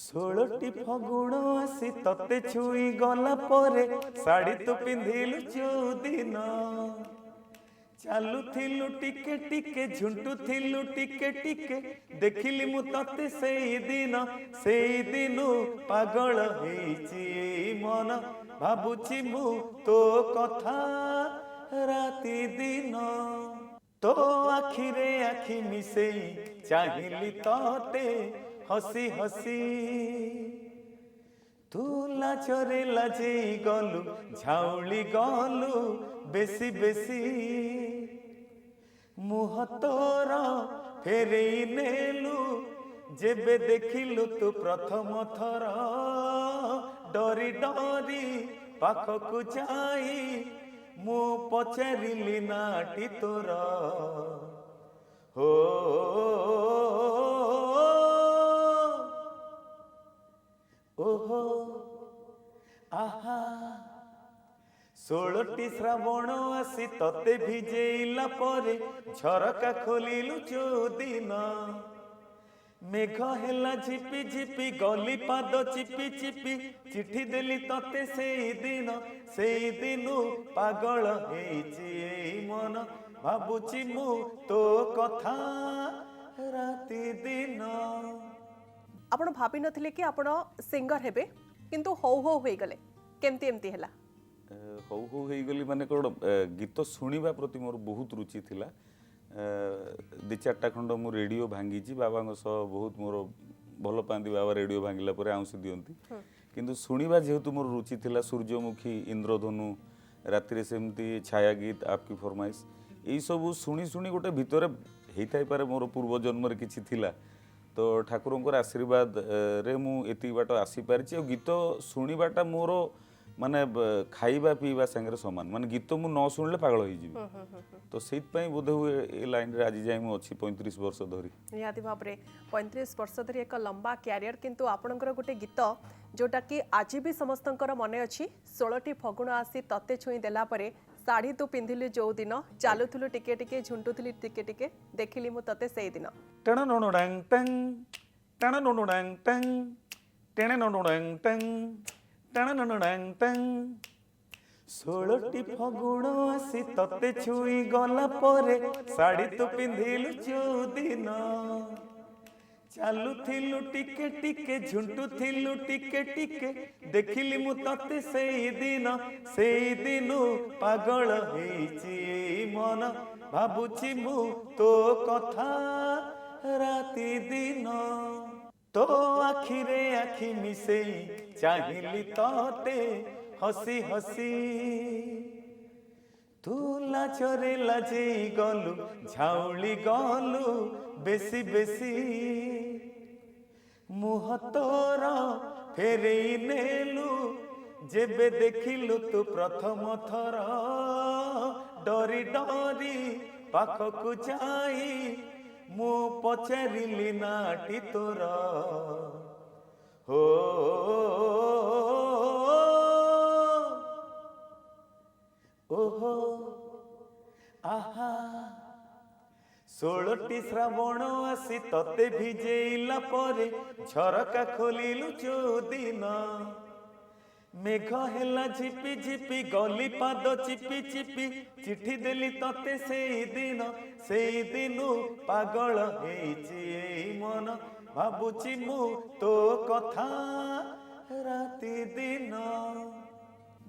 ষোলটি ফগুণ আসি ততে ছুই গলা পরে শাড়ি তু পিঁধিলু চৌদিন চালুথিলু টিকে টিকে ঝুಂಟುথিলু টিকে টিকে দেখিলি মু ততে সেই দিনু পাগল হেইছি এই মন ভাবুছি মু তো কথা রাতি দিন তো আখিরে আখি মিশেই চাহিলি ততে হসি হসি তু লাজরে লাজেই গলু ঝাউলি গলু বেশি বেশি মুহ তোর ফেরেই নেলু যেবে দেখিলু তু প্রথম থর ডরি ডরি পাখকু যাই মু পচারিলি নাটি তোর হো ওহো আহা ষোলটি শ্রাবণ আসি ততে ভিজেইলা পরে ঝরকা খোলিলু চৌদিন মেঘ হেলা ঝিপি ঝিপি গলি পাদ চিপি চিপি চিঠি দেলি ততে সেই দিনু পাগল হেইছি এই মন ভাবুছি মু তো কথা রাতি দিন। ଆପଣ ଭାବିନଥିଲେ କି ଆପଣ ସିଙ୍ଗର ହେବେ କିନ୍ତୁ ହଉ ହଉ ହୋଇଗଲେ କେମିତି ଏମିତି ହେଲା? ହଉ ହଉ ହେଇଗଲି ମାନେ କ'ଣ ଗୀତ ଶୁଣିବା ପ୍ରତି ମୋର ବହୁତ ରୁଚି ଥିଲା। ଦୁଇ ଚାରିଟା ଖଣ୍ଡ ମୁଁ ରେଡ଼ିଓ ଭାଙ୍ଗିଛି, ବାବାଙ୍କ ସହ ବହୁତ ମୋର ଭଲ ପାଆନ୍ତି ବାବା ରେଡ଼ିଓ ଭାଙ୍ଗିଲା ପରେ ଆଉଁସି ଦିଅନ୍ତି, କିନ୍ତୁ ଶୁଣିବା ଯେହେତୁ ମୋର ରୁଚି ଥିଲା ସୂର୍ଯ୍ୟମୁଖୀ, ଇନ୍ଦ୍ରଧନୁ, ରାତିରେ ସେମିତି ଛାୟା ଗୀତ, ଆପକି ଫରମାଇଶ, ଏଇସବୁ ଶୁଣି ଶୁଣି ଗୋଟେ ଭିତରେ ହେଇଥାଇପାରେ ମୋର ପୂର୍ବ ଜନ୍ମରେ କିଛି ଥିଲା। ତ ଠାକୁରଙ୍କର ଆଶୀର୍ବାଦରେ ମୁଁ ଏତିକି ବାଟ ଆସିପାରିଛି। ଆଉ ଗୀତ ଶୁଣିବାଟା ମୋର ମାନେ ଖାଇବା ପିଇବା ସାଙ୍ଗରେ ସମାନ, ମାନେ ଗୀତ ମୁଁ ନ ଶୁଣିଲେ ପାଗଳ ହେଇଯିବି। ତ ସେଇଥିପାଇଁ ବୋଧେ ହୁଏ ଏ ଲାଇନରେ ଆଜି ଯାଏଁ ମୁଁ ଅଛି 35 ବର୍ଷ ଧରି। ନିହାତି ଭାବରେ 35 ବର୍ଷ ଧରି ଏକ ଲମ୍ବା କ୍ୟାରିୟର, କିନ୍ତୁ ଆପଣଙ୍କର ଗୋଟେ ଗୀତ ଯୋଉଟା କି ଆଜି ବି ସମସ୍ତଙ୍କର ମନେ ଅଛି, 16ଟି ଫଗୁଣ ଆସି ତତେ ଛୁଇଁ ଦେଲା ପରେ ଶାଢ଼ୀ ତୁ ପିନ୍ଧିଲୁ ଯୋଉ ଦିନ ଚାଲୁଥିଲୁ ଟିକେ ଟିକେ ଝୁଣ୍ଟୁଥିଲୁ ଟିକେ ଟିକେ ଦେଖିଲି ମୁଁ ତତେ ସେଇ ଦିନ। ଷୋଳଟି ଫଗୁଣ ଆସି ତତେ ଛୁଇଁ ଗଲା ପରେ ଶାଢ଼ୀ ତୁ ପିନ୍ଧିଲୁ ଚୌଦିନ ଚାଲୁଥିଲୁ ଟିକେ ଟିକେ ଝୁଣ୍ଟୁଥିଲୁ ଟିକେ ଟିକେ ଦେଖିଲି ମୁଁ ତତେ ସେଇ ଦିନୁ ପାଗଳ ହେଇଛି ଏଇ ମନ ଭାବୁଛି ମୁଁ ତୋ କଥା ରାତି ଦିନ তো আখিরে আখি মিশেই চাহিলি ততে হসি হসি তু লাজরে লাজেই গলু ঝাউলি গলু বেশি বেশি মুহ তোর ফেরেই নেলু যেবে দেখিলু তু প্রথম থর ডরি ডরি পাখকু যাই মু পচারিলি নাটি তোর হো ওহো আহা 16টি শ্রাবণ আসি ততে ভিজেইলা পরে ঝরকা খোলিলু চৌদিন মেঘ হেলা ঝিপি ঝিপি গলি পাদ চিপি চিপি চিঠি দেলি ততে সেই দিনু পাগল হেইছি এই মন ভাবুছি মু তো কথা রাতি দিন।